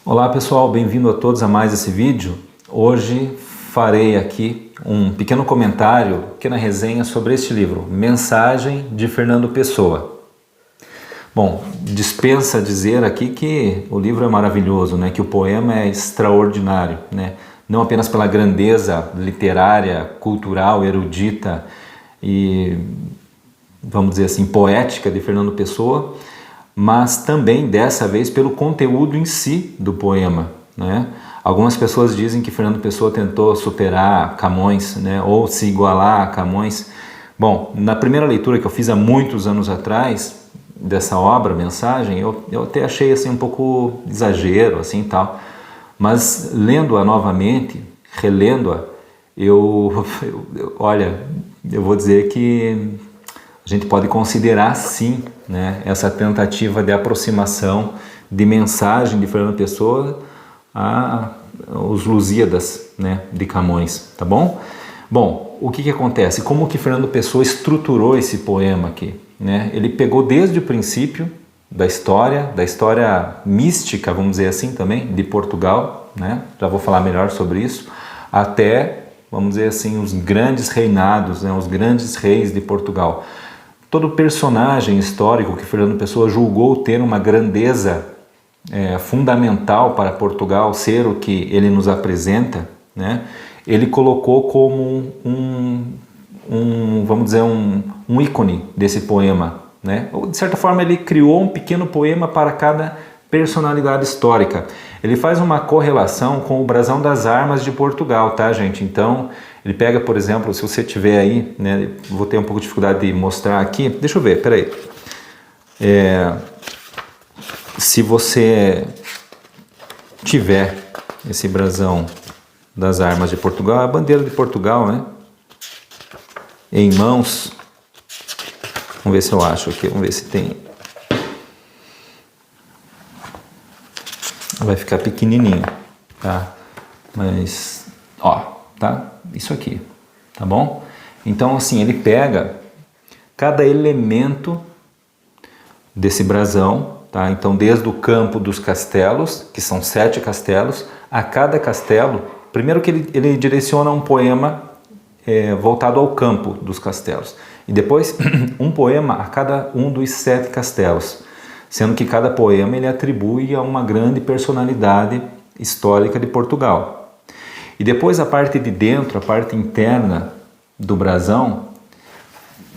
Olá pessoal, bem-vindo a todos a mais esse vídeo. Hoje farei aqui um pequeno comentário, pequena resenha sobre este livro, Mensagem de Fernando Pessoa. Bom, dispensa dizer aqui que o livro é maravilhoso, né? Que o poema é extraordinário, né? Não apenas pela grandeza literária, cultural, erudita e, vamos dizer assim, poética de Fernando Pessoa, mas também dessa vez pelo conteúdo em si do poema, né? Algumas pessoas dizem que Fernando Pessoa tentou superar Camões, né? Ou se igualar a Camões. Bom, na primeira leitura que eu fiz há muitos anos atrás dessa obra, Mensagem, eu até achei assim um pouco exagero, assim tal. Mas lendo-a novamente, relendo-a, olha, eu vou dizer que a gente pode considerar sim, né, essa tentativa de aproximação de mensagem de Fernando Pessoa aos Lusíadas, né, de Camões, tá bom? Bom, o que acontece? Como que Fernando Pessoa estruturou esse poema aqui, né? Ele pegou desde o princípio da história mística, vamos dizer assim também, de Portugal, né? Já vou falar melhor sobre isso, até, vamos dizer assim, os grandes reinados, né, os grandes reis de Portugal. Todo personagem histórico que Fernando Pessoa julgou ter uma grandeza fundamental para Portugal, ser o que ele nos apresenta, né? Ele colocou como vamos dizer, um ícone desse poema, né? Ou, de certa forma, ele criou um pequeno poema para cada personalidade histórica. Ele faz uma correlação com o brasão das armas de Portugal, tá, gente? Então, ele pega, por exemplo, se você tiver aí, né, vou ter um pouco de dificuldade de mostrar aqui, deixa eu ver, peraí. Se você tiver esse brasão das armas de Portugal, a bandeira de Portugal, né, em mãos, vamos ver se eu acho aqui, vamos ver se tem. Vai ficar pequenininho, tá? Mas, ó, tá? Isso aqui, tá bom? Então, assim, ele pega cada elemento desse brasão, tá? Então, desde o campo dos castelos, que são 7 castelos, a cada castelo, primeiro que ele direciona um poema voltado ao campo dos castelos, e depois um poema a cada um dos 7 castelos, sendo que cada poema ele atribui a uma grande personalidade histórica de Portugal. E depois a parte de dentro, a parte interna do brasão,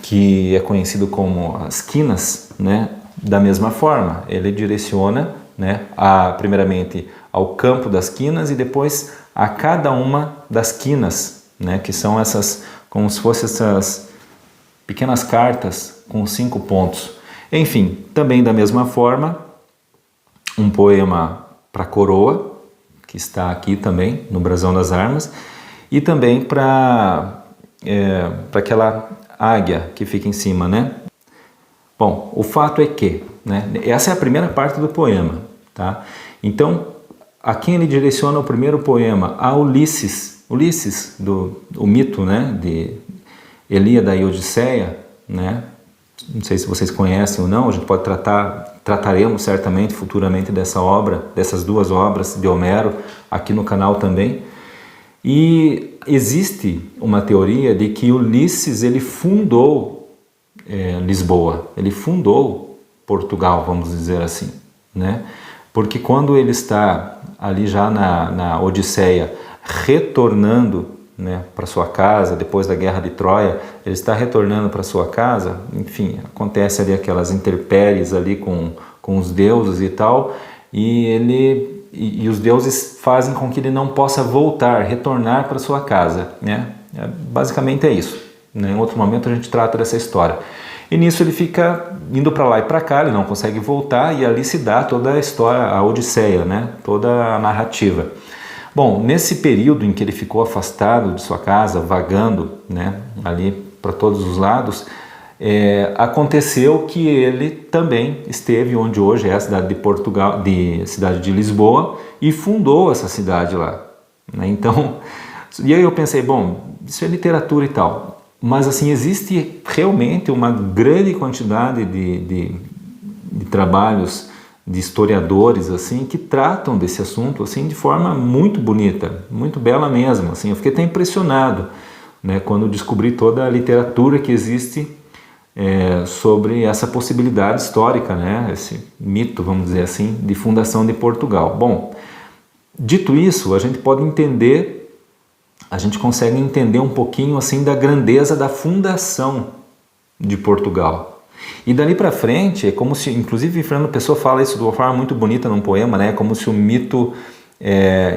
que é conhecido como as quinas, né? Da mesma forma, ele direciona, né, primeiramente ao campo das quinas e depois a cada uma das quinas, né, que são essas, como se fossem essas pequenas cartas com 5 pontos. Enfim, também da mesma forma, um poema para a coroa, que está aqui também no brasão das armas, e também para aquela águia que fica em cima, né? Bom, o fato é que, né, essa é a primeira parte do poema, tá? Então, a quem ele direciona o primeiro poema? A Ulisses, o mito, né, de Ilíada e Odisseia, né? Não sei se vocês conhecem ou não, a gente pode trataremos certamente futuramente dessa obra, dessas duas obras de Homero, aqui no canal também. E existe uma teoria de que Ulisses ele fundou Lisboa, ele fundou Portugal, vamos dizer assim, né? Porque quando ele está ali já na Odisseia, retornando, né, para sua casa, depois da guerra de Troia, ele está retornando para sua casa, enfim, acontece ali aquelas intempéries ali com os deuses e tal, e os deuses fazem com que ele não possa voltar, retornar para sua casa, né? Basicamente é isso, né? Em outro momento a gente trata dessa história. E nisso ele fica indo para lá e para cá, ele não consegue voltar, e ali se dá toda a história, a Odisseia, né? Toda a narrativa. Bom, nesse período em que ele ficou afastado de sua casa, vagando, né, ali para todos os lados, aconteceu que ele também esteve onde hoje é a cidade de Portugal, cidade de Lisboa, e fundou essa cidade lá, né? Então, e aí eu pensei, bom, isso é literatura e tal, mas assim existe realmente uma grande quantidade de trabalhos de historiadores assim que tratam desse assunto assim de forma muito bonita, muito bela mesmo. Assim, eu fiquei até impressionado, né, quando descobri toda a literatura que existe sobre essa possibilidade histórica, né, esse mito, vamos dizer assim, de fundação de Portugal. Bom, dito isso, a gente pode entender, a gente consegue entender um pouquinho assim da grandeza da fundação de Portugal. E dali para frente é como se, inclusive Fernando Pessoa fala isso de uma forma muito bonita num poema, né? Como se o mito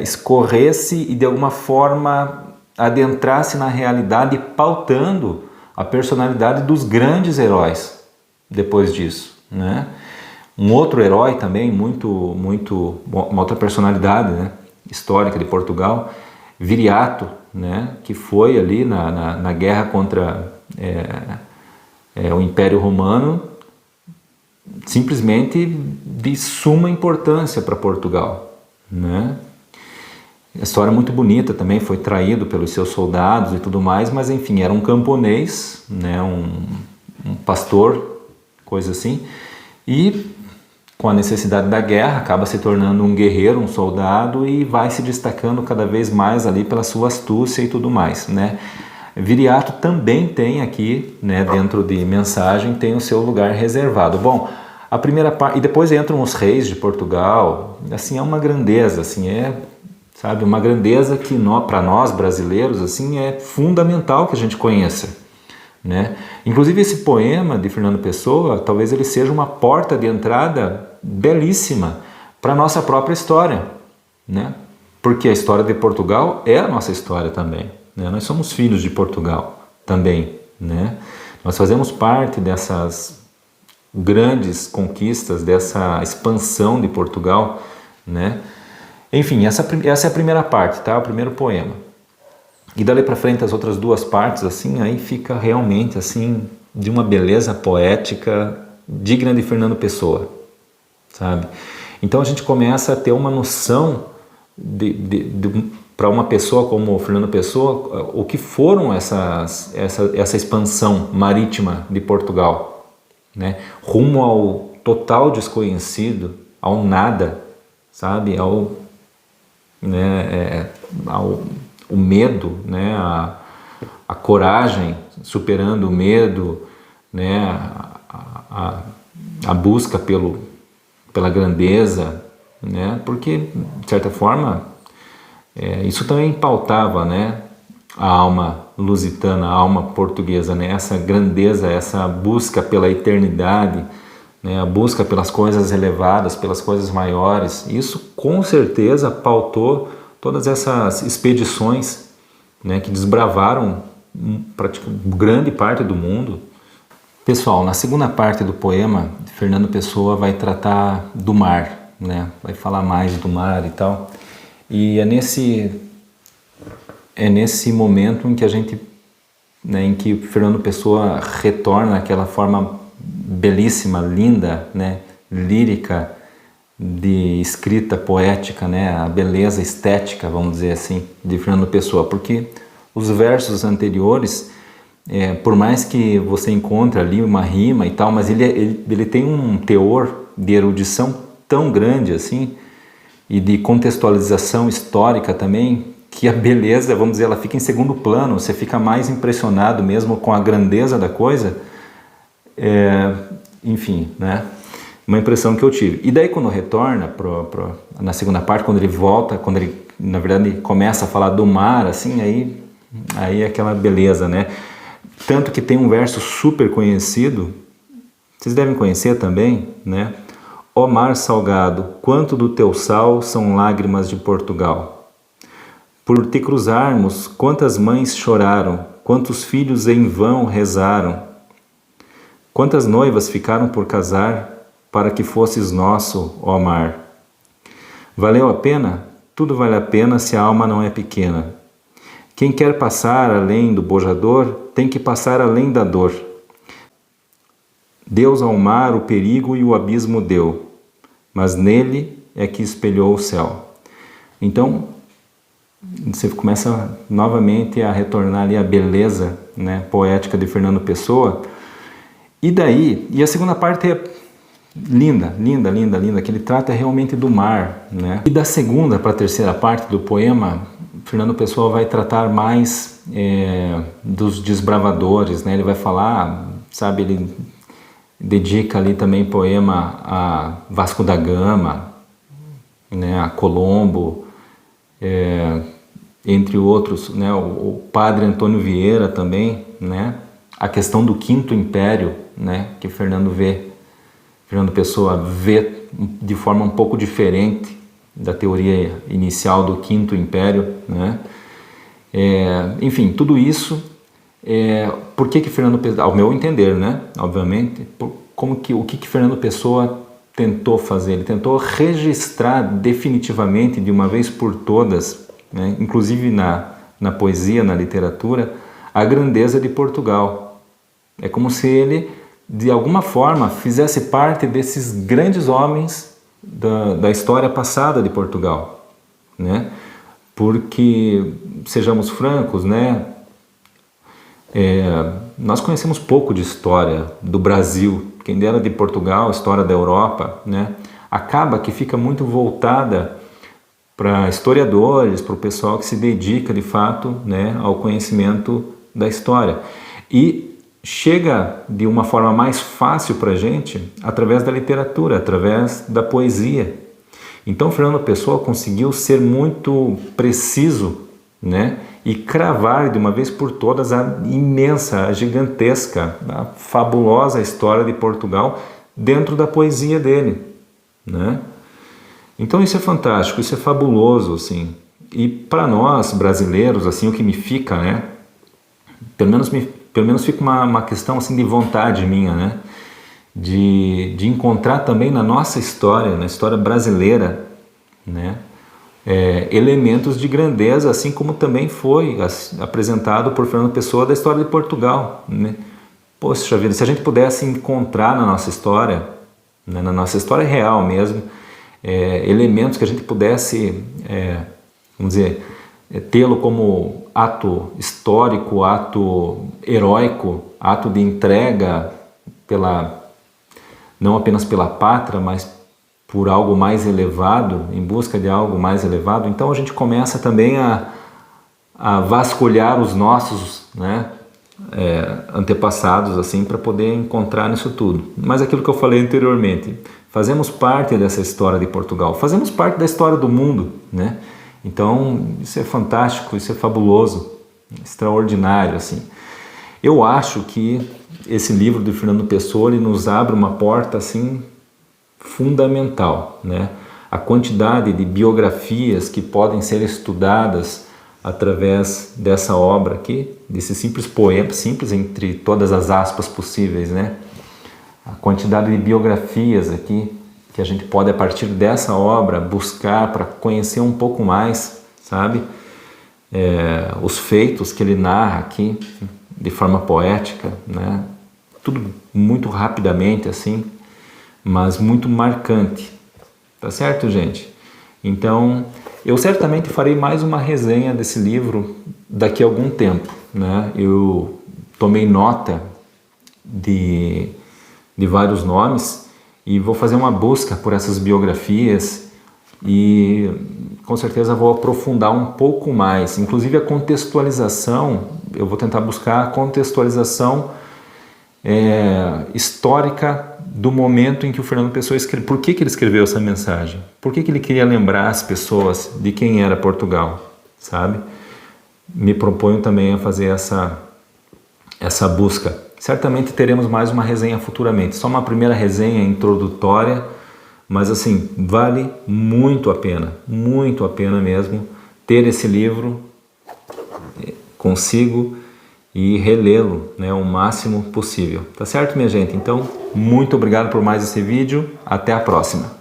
escorresse e de alguma forma adentrasse na realidade, pautando a personalidade dos grandes heróis depois disso, né? Um outro herói também, uma outra personalidade, né, histórica de Portugal, Viriato, né, que foi ali na guerra contra o Império Romano, simplesmente de suma importância para Portugal, né? A história é muito bonita também, foi traído pelos seus soldados e tudo mais, mas enfim, era um camponês, né, um pastor, coisa assim, e com a necessidade da guerra acaba se tornando um guerreiro, um soldado, e vai se destacando cada vez mais ali pela sua astúcia e tudo mais, né? Viriato também tem aqui, né, dentro de Mensagem, tem o seu lugar reservado. Bom, a primeira parte, e depois entram os reis de Portugal, assim, é uma grandeza, assim, sabe, uma grandeza que para nós brasileiros, assim, é fundamental que a gente conheça, né? Inclusive esse poema de Fernando Pessoa, talvez ele seja uma porta de entrada belíssima para a nossa própria história, né? Porque a história de Portugal é a nossa história também, né? Nós somos filhos de Portugal também, né? Nós fazemos parte dessas grandes conquistas, dessa expansão de Portugal, né? Enfim, essa é a primeira parte, tá? O primeiro poema. E dali para frente as outras duas partes, assim, aí fica realmente assim de uma beleza poética digna de Fernando Pessoa, sabe? Então a gente começa a ter uma noção para uma pessoa como o Fernando Pessoa, o que foram essa expansão marítima de Portugal, né? Rumo ao total desconhecido, ao nada, sabe? O medo, né? A coragem superando o medo, né? A busca pela grandeza, né? Porque, de certa forma, isso também pautava, né, a alma lusitana, a alma portuguesa, né? Essa grandeza, essa busca pela eternidade, né? A busca pelas coisas elevadas, pelas coisas maiores. Isso com certeza pautou todas essas expedições, né, que desbravaram grande parte do mundo. Pessoal, na segunda parte do poema, Fernando Pessoa vai tratar do mar, né? Vai falar mais do mar e tal. E é nesse momento em que a gente, né, em que Fernando Pessoa retorna àquela forma belíssima, linda, né, lírica, de escrita poética, né, a beleza estética, vamos dizer assim, de Fernando Pessoa, porque os versos anteriores, por mais que você encontre ali uma rima e tal, mas ele tem um teor de erudição tão grande assim, e de contextualização histórica também, que a beleza, vamos dizer, ela fica em segundo plano, você fica mais impressionado mesmo com a grandeza da coisa, enfim, né? Uma impressão que eu tive. E daí quando retorna na segunda parte, quando ele volta, quando ele, na verdade, começa a falar do mar, assim, aí é aquela beleza, né? Tanto que tem um verso super conhecido, vocês devem conhecer também, né? Ó mar salgado, quanto do teu sal são lágrimas de Portugal. Por te cruzarmos, quantas mães choraram, quantos filhos em vão rezaram, quantas noivas ficaram por casar, para que fosses nosso, ó mar. Valeu a pena? Tudo vale a pena se a alma não é pequena. Quem quer passar além do bojador, tem que passar além da dor. Deus ao mar o perigo e o abismo deu, mas nele é que espelhou o céu. Então, você começa novamente a retornar ali a beleza, né, poética de Fernando Pessoa. E daí, e a segunda parte linda, linda, linda, linda, que ele trata realmente do mar, né? E da segunda para a terceira parte do poema, Fernando Pessoa vai tratar mais dos desbravadores, né? Ele vai falar, sabe, ele dedica ali também poema a Vasco da Gama, né? A Colombo, entre outros, né? O padre Antônio Vieira também, né? A questão do Quinto Império, né? Que Fernando Pessoa vê de forma um pouco diferente da teoria inicial do Quinto Império, né? Enfim, tudo isso, por que Fernando Pessoa, ao meu entender, né? Obviamente, o que Fernando Pessoa tentou fazer? Ele tentou registrar definitivamente, de uma vez por todas, né? Inclusive na poesia, na literatura, a grandeza de Portugal. É como se ele, de alguma forma, fizesse parte desses grandes homens da história passada de Portugal, né? Porque, sejamos francos, né? Nós conhecemos pouco de história do Brasil, quem dera de Portugal, história da Europa, né? Acaba que fica muito voltada para historiadores, para o pessoal que se dedica de fato, né, ao conhecimento da história. E chega de uma forma mais fácil para a gente através da literatura, através da poesia. Então Fernando Pessoa conseguiu ser muito preciso, né, e cravar de uma vez por todas a imensa, a gigantesca, a fabulosa história de Portugal dentro da poesia dele, né? Então isso é fantástico, isso é fabuloso, assim. E para nós brasileiros, assim, o que me fica, né, pelo menos fica uma questão assim de vontade minha, né? De encontrar também na nossa história, na história brasileira, né? Elementos de grandeza, assim como também foi apresentado por Fernando Pessoa da história de Portugal, né? Poxa vida, se a gente pudesse encontrar na nossa história, né, na nossa história real mesmo, elementos que a gente pudesse, vamos dizer, tê-lo como ato histórico, ato heróico, ato de entrega não apenas pela pátria, mas por algo mais elevado, em busca de algo mais elevado. Então a gente começa também a vasculhar os nossos, né, antepassados, assim, para poder encontrar nisso tudo. Mas aquilo que eu falei anteriormente, fazemos parte dessa história de Portugal, fazemos parte da história do mundo, né? Então isso é fantástico, isso é fabuloso, extraordinário, assim. Eu acho que esse livro de Fernando Pessoa, ele nos abre uma porta assim fundamental, né? A quantidade de biografias que podem ser estudadas através dessa obra aqui, desse simples poema, simples entre todas as aspas possíveis, né? A quantidade de biografias aqui que a gente pode, a partir dessa obra, buscar para conhecer um pouco mais, sabe? Os feitos que ele narra aqui, de forma poética, né? Tudo muito rapidamente, assim, mas muito marcante. Tá certo, gente? Então, eu certamente farei mais uma resenha desse livro daqui a algum tempo, né? Eu tomei nota de vários nomes e vou fazer uma busca por essas biografias e com certeza vou aprofundar um pouco mais. Inclusive a contextualização, eu vou tentar buscar a contextualização histórica do momento em que o Fernando Pessoa escreveu. Por que ele escreveu essa mensagem? Por que ele queria lembrar as pessoas de quem era Portugal, sabe? Me proponho também a fazer essa busca. Certamente teremos mais uma resenha futuramente. Só uma primeira resenha introdutória, mas assim, vale muito a pena mesmo ter esse livro consigo e relê-lo, né, o máximo possível. Tá certo, minha gente? Então, muito obrigado por mais esse vídeo. Até a próxima.